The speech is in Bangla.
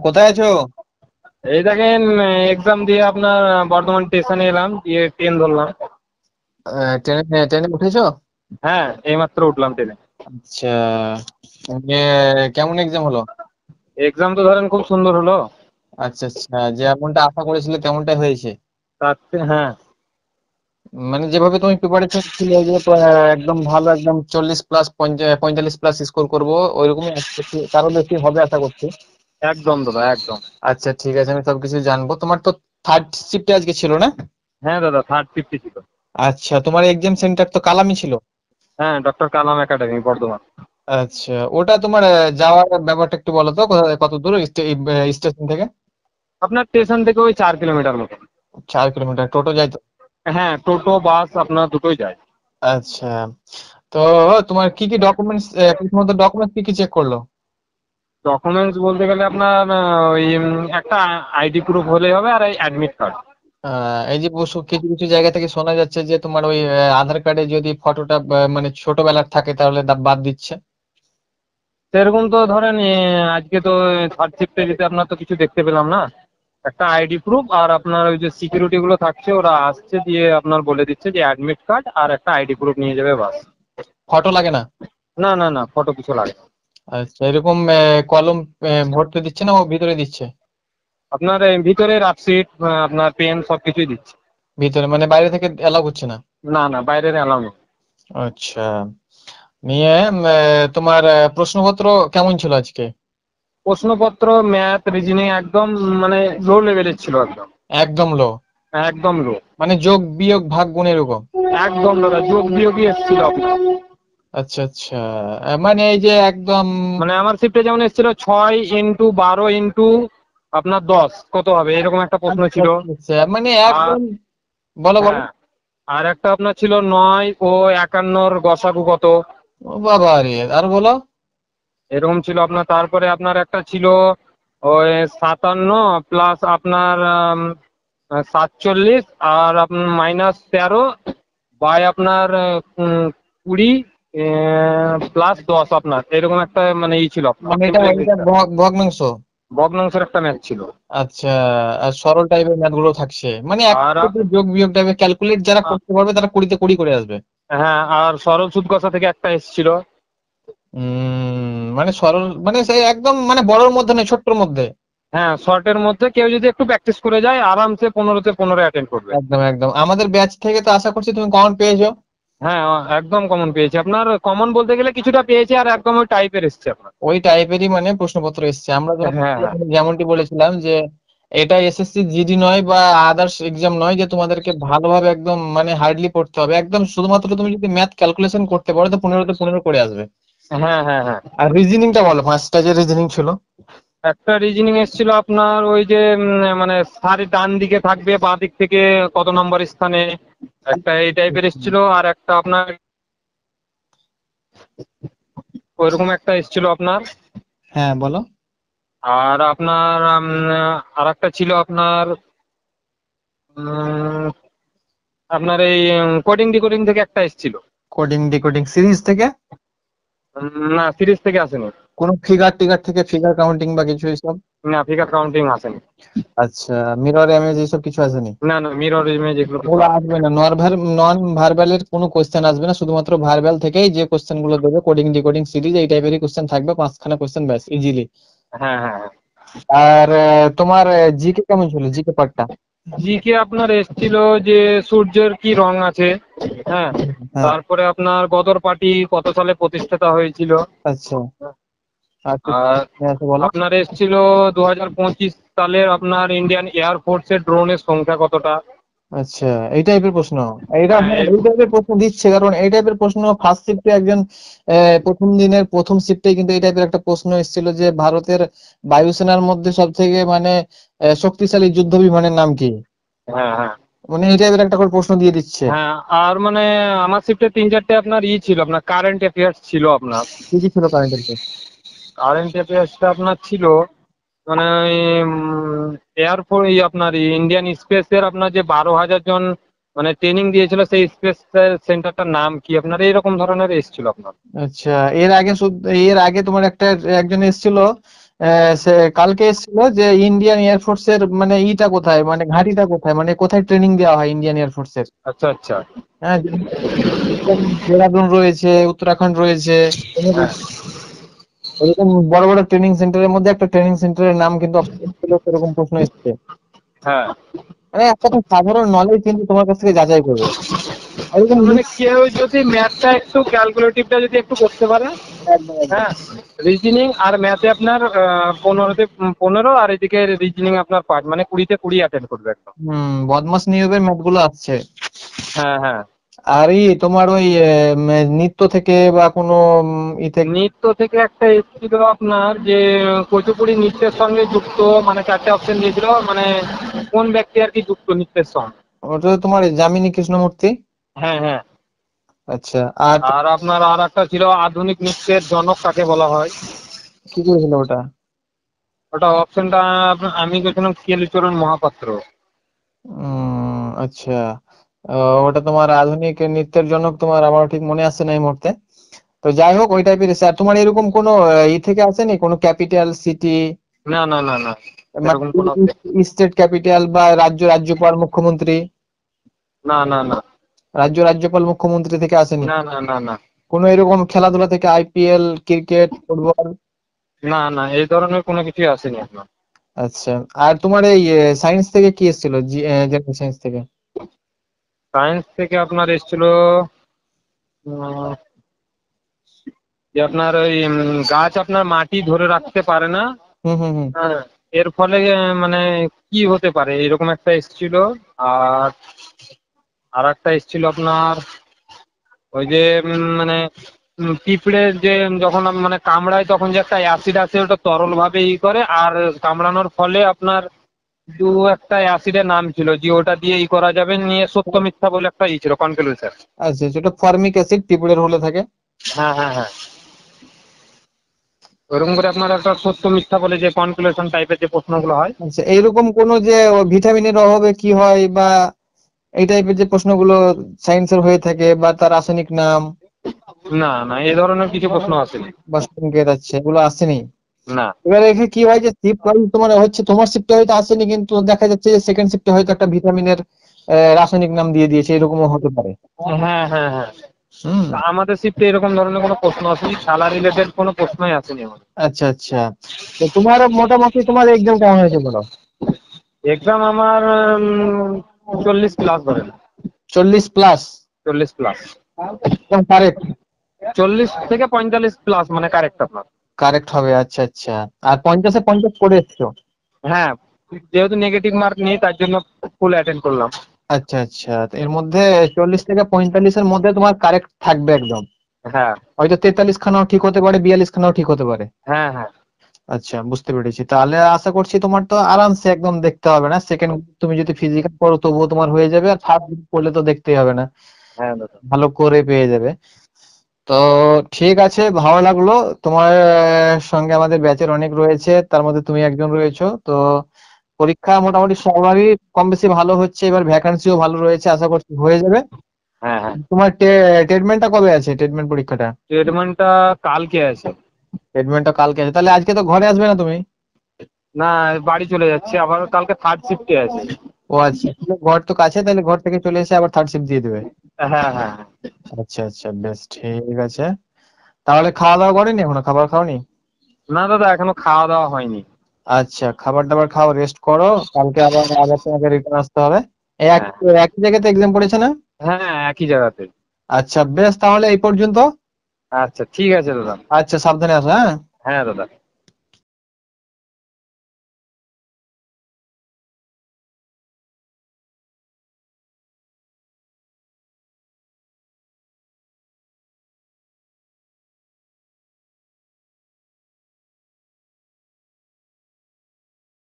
কোথায় আছো? এই দেখেন, এক্সাম দিয়ে আপনার বর্ধমান স্টেশনে এলাম, দিয়ে ট্রেন ধরলাম। ট্রেনে ট্রেনে উঠেছো? হ্যাঁ, এইমাত্র উঠলাম ট্রেনে। আচ্ছা। নিয়ে কেমন এক্সাম হলো? এক্সাম তো ধরেন খুব সুন্দর হলো। আচ্ছা আচ্ছা, যেমনটা আশা করেছিলে তেমনটাই হয়েছে? হ্যাঁ। মানে যেভাবে তুমি প্রিপারেশন ছিল যে একদম ভালো, একদম 40 প্লাস 45 প্লাস স্কোর করবো, ওইরকমই তারও বেশি হবে আশা করছি। একদম দাদা, একদম। আচ্ছা ঠিক আছে, আমি সবকিছু জানবো। তোমার তো থার্ড শিফটে আজকে ছিল না? হ্যাঁ দাদা, 350 ছিল। আচ্ছা, তোমার এক্সাম সেন্টার তো কালামি ছিল। হ্যাঁ, ডক্টর কালাম একাডেমি, বর্ধমান। আচ্ছা, ওটা তোমার যাওয়ার ব্যাপারটা একটু বলো তো, কত দূর স্টেশন থেকে? আপনার স্টেশন থেকে ওই 4 কিলোমিটার মতো। 4 কিলোমিটার টোটো যায় তো? হ্যাঁ, টোটো বাস আপনার দুটোই যায়। আচ্ছা, তো তোমার কি কি ডকুমেন্টস, প্রথমত ডকুমেন্টস কি কি চেক করলো? ডকুমেন্টস বলতে গেলে আপনার ওই একটা আইডি প্রুফ হলেই হবে, আর এই অ্যাডমিট কার্ড। এই যে কিছু কিছু জায়গা থেকে শোনা যাচ্ছে যে তোমার ওই আধার কার্ডে যদি ফটোটা মানে ছোটবেলার থাকে তাহলে বাদ দিচ্ছে। সেরকম তো ধরেন আজকে তো থার্ড শিফটে যেতে আপনার তো কিছু দেখতে পেলাম না। একটা আইডি প্রুফ আর আপনার ওই যে সিকিউরিটি গুলো থাকছে, ওরা আসছে দিয়ে আপনার বলে দিচ্ছে যে অ্যাডমিট কার্ড আর একটা আইডি প্রুফ নিয়ে যাবে, বাস। ফটো লাগে না? না না না, ফটো কিছু লাগে না। আচ্ছা, এরকম কলম ভরতে দিচ্ছে না, ও ভিতরে দিচ্ছে? আপনার ভিতরে রাফশিট, আপনার পেন সবকিছুই দিচ্ছে। ভিতরে মানে বাইরে থেকে এলাও করছে না? না না, বাইরের অ্যালাউ নেই। আচ্ছা, নিয়ে তোমার প্রশ্নপত্র কেমন ছিল আজকে? প্রশ্নপত্র ম্যাথ রিজনিং একদম মানে লো লেভেলের ছিল, একদম। একদম লো? একদম লো। মানে যোগ বিয়োগ ভাগ গুণ এরকম? একদম দাদা, যোগ বিয়োগই এসেছিল আপনার। আচ্ছা আচ্ছা, মানে এই যে একদম। মানে আমার শিফটে যেমন এসেছিল 6 × 12 × আপনার 10 কত হবে, এরকম একটা প্রশ্ন আচ্ছা ছিল। আচ্ছা আচ্ছা, মানে আর একদম। বলো বলো। হ্যাঁ, আর একটা আপনার ছিল 9 ও 51-র গসাগু কত, ও বাবা রে, আর বলো। এরকম ছিল আপনার। তারপরে আপনার একটা ছিল ওই 57 প্লাস আপনার 47, আর আপনার -13 বাই আপনার 20 +10 আপনার এরকম একটা মানে ছিল আপনার মানে এটা সিম্পলের এটা দিকটা। ভগ্নাংশ? ভগ্নাংশের একটা ম্যাথ ছিল। আচ্ছা, আর সরল টাইপের ম্যাথ গুলো থাকছে, মানে আর একটু যোগ বিয়োগ টাইপের ক্যালকুলেট যারা করতে পারবে তারা 20-তে 20 করে আসবে। হ্যাঁ, আর সরল সুদ কষা থেকে একটা এসেছিল। মানে সরল মানে সেই একদম মানে বড়র মধ্যে নয়, ছোট্টর মধ্যে। হ্যাঁ, শর্টের মধ্যে কেউ যদি একটু প্র্যাকটিস করে যায় আরামসে 15-তে 15 অ্যাটেন্ড করবে। একদম একদম, আমাদের ব্যাচ থেকে তো আশা করছি তুমি কমন পেয়েছো। হ্যাঁ, একদম কমন পেয়েছি। আপনার কমন বলতে গেলে কিছুটা পেয়েছি, আর একদম ওই টাইপের এসছে আপনার। ওই টাইপেরই মানে প্রশ্নপত্র এসেছে। আমরা হ্যাঁ হ্যাঁ। যেমনটি বলেছিলাম যে এটা এসএসসি জিডি নয় বা আদার্স এক্সাম নয় যে তোমাদেরকে ভালোভাবে একদম মানে হার্ডলি পড়তে হবে, একদম শুধুমাত্র তুমি যদি ম্যাথ ক্যালকুলেশন করতে পারো তো 15-তে 15 করে আসবে। হ্যাঁ হ্যাঁ হ্যাঁ। আর রিজনিংটা বলো, 5টা যে রিজনিং ছিল। একটা রিজনিং এসেছিল আপনার ওই যে মানে সারি ডান দিকে থাকবে বাঁ দিক থেকে কত নম্বর স্থানে, একটা এই টাইপের এসেছিল। আর একটা আপনার ওইরকম একটা এসেছিল আপনার। হ্যাঁ বলো। আর আপনার আর একটা ছিল আপনার উম, আপনার এই কোডিং ডিকোডিং থেকে একটা এসেছিল। কোডিং ডিকোডিং সিরিজ থেকে? না, সিরিজ থেকে আসেনি। কোনো ফিগার টিগার থেকে, ফিগার কাউন্টিং বা কিছু এসব? না, ফিগার কাউন্টিং আসেনি। আচ্ছা, মিরর ইমেজ এইসব কিছু আসেনি? না না, মিরর ইমেজ এগুলো কিছু ওগুলো আসেনি। আসবে না, নন ভার্বালের কোনো কোশ্চেন আসবে না, শুধুমাত্র ভার্বাল থেকেই যে কোশ্চেন গুলো দেবে কোডিং ডিকোডিং সিরিজ এই টাইপেরই কোশ্চেন থাকবে, 5খানা কোশ্চেন ব্যাস, ইজিলি। হ্যাঁ হ্যাঁ হ্যাঁ। আর তোমার জিকে কেমন ছিল, জিকে পার্টটা? জিকে আপনার এসেছিল যে সূর্যের কি রং আছে। হ্যাঁ। হ্যাঁ। তারপরে আপনার গদর পার্টি কত সালে প্রতিষ্ঠাতা হয়েছিল। আচ্ছা আচ্ছা, আর হ্যাঁ আচ্ছা, বলো। আপনার এসেছিল 2025 সালের আপনার ইন্ডিয়ান এয়ারফোর্সের ড্রোনের সংখ্যা কতটা। আচ্ছা, এই টাইপের প্রশ্ন? এইটা হ্যাঁ হ্যাঁ, এই এরকম। টাইপের প্রশ্ন দিচ্ছে, কারণ এই টাইপের প্রশ্ন ফার্স্ট শিফটে একজন প্রথম দিনের প্রথম শিফটে কিন্তু এই টাইপের একটা প্রশ্ন এসেছিল যে ভারতের বায়ুসেনার মধ্যে সব থেকে মানে শক্তিশালী যুদ্ধ বিমানের নাম কি? হ্যাঁ হ্যাঁ মানে এই টাইপের একটা করে প্রশ্ন দিয়ে দিচ্ছে। হ্যাঁ। আর মানে আমার শিফটে 3-4টে আপনার ছিল, আপনার কারেন্ট অ্যাফেয়ার্স ছিল আপনার। কি কি ছিল কারেন্টের পেজ? কারেন্ট অ্যাফেয়ার্সটা আপনার ছিল মানে এয়ারফোর্স আপনার ইন্ডিয়ান স্পেসের আপনার যে 12,000 জন মানে ট্রেনিং দিয়েছিল, সেই স্পেস সেন্টারটার নাম কি আপনার, এইরকম ধরনের এসেছিল আপনার। আচ্ছা, এর আগে এর আগে তোমার একজন এসেছিল সে কালকে এসেছিল যে ইন্ডিয়ান এয়ারফোর্সের মানে ইটা কোথায়, মানে ঘাঁটিটা কোথায়, মানে কোথায় ট্রেনিং দেওয়া হয় ইন্ডিয়ান এয়ারফোর্সের। আচ্ছা আচ্ছা। হ্যাঁ, যেরকম দেহরাদুন রয়েছে, উত্তরাখণ্ড রয়েছে, হ্যাঁ এরকম বড় বড় ট্রেনিং সেন্টারের মধ্যে একটা ট্রেনিং সেন্টারের নাম কিন্তু option ছিল, সেরকম প্রশ্ন এসেছে। হ্যাঁ। মানে একটা তো সাধারণ নলেজ কিন্তু তোমার কাছ থেকে যাচাই করবে এরকম। মানে কেউ যদি ম্যাথটা একটু ক্যালকুলেটিভটা যদি একটু করতে পারে। একদম একদম। হ্যাঁ, রিজনিং আর ম্যাথে আপনার 15-তে 15 আর এদিকে রিজনিং আপনার 5, মানে 20-তে 20 অ্যাটেন্ড করবে একদম। বদমাস নিয়োগের ম্যাথ গুলো আসছে। হ্যাঁ হ্যাঁ। আর তোমার ওই নৃত্য থেকে বা কোনো ই থেকে। নৃত্য থেকে একটা এসেছিল আপনার যে কুচিপুড়ি নৃত্যের সঙ্গে যুক্ত, মানে 4টে অপশন দিয়েছিল, মানে কোন ব্যক্তি আর কি যুক্ত নৃত্যের সঙ্গে। ওটা তো তোমার যামিনী কৃষ্ণমূর্তি। হ্যাঁ হ্যাঁ। আচ্ছা, আর আর আপনার আর একটা ছিল আধুনিক নৃত্যের জনক কাকে বলা হয়। কি করেছিল ওটা? ওটা অপশনটা আমি গেছিলাম কেলিচরণ মহাপাত্র। আচ্ছা। ওটা তোমার আধুনিক নৃত্যের জনক, তোমার আমার ঠিক মনে আসছে না এই মুহূর্তে। তো যাই হোক, ওই টাইপের এসে। আর তোমার এরকম কোনো ই থেকে আসেনি কোনো ক্যাপিটাল সিটি, না না না না, এরকম কোনো মানে স্টেট ক্যাপিটাল বা রাজ্যপাল মুখ্যমন্ত্রী, না না না রাজ্যপাল মুখ্যমন্ত্রী থেকে আসেনি? না না না না কোনো এরকম খেলাধুলা থেকে, আইপিএল, ক্রিকেট, ফুটবল? না না, এই ধরনের কোনো কিছুই আসেনি আপনার। আচ্ছা। আর তোমার এই সায়েন্স থেকে কি এসেছিল, জেনারেল সায়েন্স থেকে? সায়েন্স থেকে আপনার এসেছিল উম, যে আপনার ওই গাছ আপনার মাটি ধরে রাখতে পারে না। হুম হুম হুম। হ্যাঁ, এর ফলে মানে কি হতে পারে এরকম একটা এসেছিল। আর আর একটা এসেছিল আপনার ওই যে মানে পিঁপড়ে যে যখন মানে কামড়ায় তখন যে একটা অ্যাসিড আছে, ওটা তরল ভাবে ই করে, আর কামড়ানোর ফলে আপনার দু একটা অ্যাসিডের নাম ছিল যে ওটা দিয়ে ই করা যাবে, নিয়ে সত্য মিথ্যা বলে একটা ই ছিল কনক্লুশন। আচ্ছা, যেটা ফর্মিক অ্যাসিড পিঁপড়ের হলে থাকে। হ্যাঁ হ্যাঁ হ্যাঁ, ওরকম করে আপনার একটা সত্য মিথ্যা বলে যে কনক্লুশন টাইপের যে প্রশ্নগুলো হয়। আচ্ছা, এইরকম কোন যে ভিটামিনের অভাবে কি হয় বা এই টাইপের যে প্রশ্নগুলো সায়েন্সের হয়ে থাকে, বা তার রাসায়নিক নাম না না, এই ধরনের কিছু প্রশ্ন আসেনি। বা সংকেত আছে, এগুলো আসেনি। না। এবারে এখানে কি হয় যে শিফট ওয়াইজ তোমার হচ্ছে, তোমার শিফটে হয়তো আসেনি, কিন্তু দেখা যাচ্ছে যে সেকেন্ড শিফটে হয়তো একটা ভিটামিনের রাসায়নিক নাম দিয়ে দিয়েছে, এরকমও হতে পারে। হ্যাঁ হ্যাঁ হ্যাঁ, হুম। তা আমাদের শিফটে এরকম ধরনের কোনো প্রশ্ন আসেনি, খেলা রিলেটেড কোনো প্রশ্নই আসেনি আমাদের। আচ্ছা আচ্ছা। তো তোমার মোটামুটি তোমার এক্সাম কেমন হয়েছে বলো? এক্সাম আমার 40+ ধরেন। 40+? 40+। একদম কারেক্ট? 40 থেকে 45+, মানে কারেক্ট আপনার। কারেক্ট হবে, আচ্ছা আচ্ছা। আর 50-এ 50 করে এসছো? হ্যাঁ, যেহেতু নেগেটিভ মার্ক নেই তার জন্য ফুল অ্যাটেন্ড করলাম। আচ্ছা আচ্ছা। তো এর মধ্যে 40 থেকে 45-এর মধ্যে তোমার কারেক্ট থাকবে একদম। হ্যাঁ। হয়তো 43 খানাও ঠিক হতে পারে, 42 খানাও ঠিক হতে পারে। হ্যাঁ হ্যাঁ আচ্ছা, বুঝতে পেরেছি। তাহলে আশা করছি তোমার তো আরামসে একদম দেখতে হবে না। সেকেন্ড তুমি যদি ফিজিক্যাল পড়ো তবুও তোমার হয়ে যাবে, আর থার্ড পড়লে তো দেখতেই হবে না, হ্যাঁ দাদা। ভালো করে পেয়ে যাবে। তো ঠিক আছে, ভালো লাগলো। তোমার সঙ্গে আমাদের ব্যাচের অনেক রয়েছে, তার মধ্যে তুমি একজন রয়েছো। তো পরীক্ষা মোটামুটি সবারই কম বেশি ভালো হচ্ছে, এবার ভ্যাকান্সিও ভালো রয়েছে, আশা করছি হয়ে যাবে। হ্যাঁ হ্যাঁ, তোমার ট্রিটমেন্টটা কবে আছে, ট্রিটমেন্ট পরীক্ষাটা? ট্রিটমেন্টটা কালকে আছে। ট্রিটমেন্টটা কালকে আছে, তাহলে আজকে তো ঘরে আসবে না তুমি? না, বাড়ি চলে যাচ্ছি, আবার কালকে থার্ড শিফটে আছে। ও আচ্ছা, তাহলে ঘর তো কাছে, তাহলে ঘর থেকে চলে এসে আবার থার্ড শিফট দিয়ে দেবে। হ্যাঁ হ্যাঁ হ্যাঁ। আচ্ছা আচ্ছা, বেশ ঠিক আছে। তাহলে খাওয়া দাওয়া করেনি এখনো, খাবার খাওনি? না দাদা, এখনো খাওয়া দাওয়া হয়নি। আচ্ছা, খাবার দাবার খাও, রেস্ট করো, কালকে আবার আবার তোমাকে রিটার্ন আসতে হবে। এই হ্যাঁ একই একই জায়গাতে এক্সাম পড়েছে না? হ্যাঁ, একই জায়গাতে। আচ্ছা বেশ, তাহলে এই পর্যন্ত। আচ্ছা ঠিক আছে দাদা। আচ্ছা, সাবধানে আসো, হ্যাঁ। হ্যাঁ দাদা।